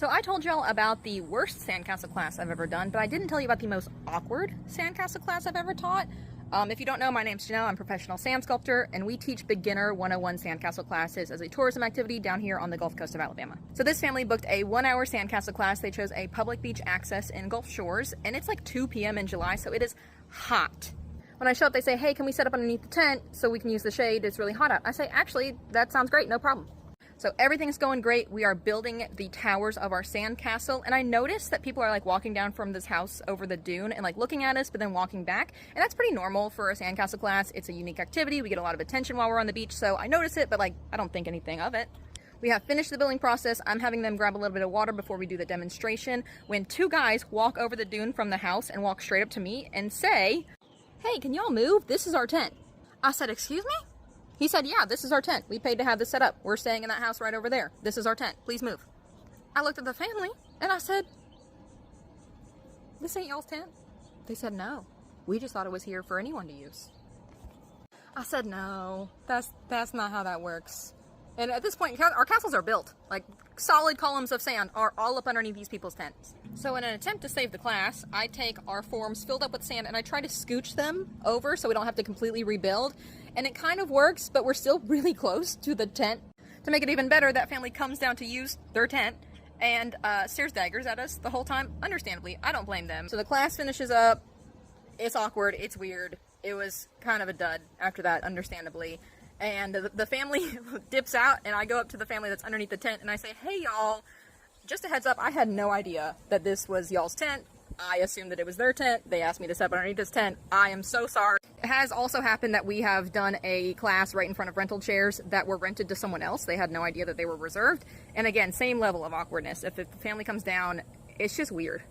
So I told y'all about the worst sandcastle class I've ever done, but I didn't tell you about the most awkward sandcastle class I've ever taught. If you don't know, my name's Janelle. I'm a professional sand sculptor, and we teach beginner 101 sandcastle classes as a tourism activity down here on the Gulf Coast of Alabama. So this family booked a 1-hour sandcastle class. They chose a public beach access in Gulf Shores, and it's like 2 p.m. in July, so it is hot. When I show up, they say, hey, can we set up underneath the tent so we can use the shade? It's really hot out. I say, actually, that sounds great, no problem. So everything's going great. We are building the towers of our sandcastle, and I noticed that people are like walking down from this house over the dune and like looking at us, but then walking back. And that's pretty normal for a sandcastle class. It's a unique activity. We get a lot of attention while we're on the beach, so I notice it, but like I don't think anything of it. We have finished the building process. I'm having them grab a little bit of water before we do the demonstration when 2 guys walk over the dune from the house and walk straight up to me and say, hey, can y'all move? This is our tent. I said, excuse me? He said, yeah, this is our tent. We paid to have this set up. We're staying in that house right over there. This is our tent. Please move. I looked at the family and I said, this ain't y'all's tent? They said, no. We just thought it was here for anyone to use. I said, no, that's not how that works. And at this point, our castles are built. Like, solid columns of sand are all up underneath these people's tents. So in an attempt to save the class, I take our forms filled up with sand and I try to scooch them over so we don't have to completely rebuild. And it kind of works, but we're still really close to the tent. To make it even better, that family comes down to use their tent and stares daggers at us the whole time. Understandably, I don't blame them. So the class finishes up. It's awkward. It's weird. It was kind of a dud after that, understandably. And the family dips out, and I go up to the family that's underneath the tent, and I say, hey, y'all, just a heads up, I had no idea that this was y'all's tent. I assumed that it was their tent. They asked me to step underneath this tent. I am so sorry. It has also happened that we have done a class right in front of rental chairs that were rented to someone else. They had no idea that they were reserved. And again, same level of awkwardness. If the family comes down, it's just weird.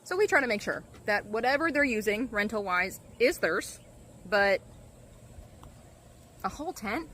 So we try to make sure that whatever they're using rental-wise is theirs, but a whole tent?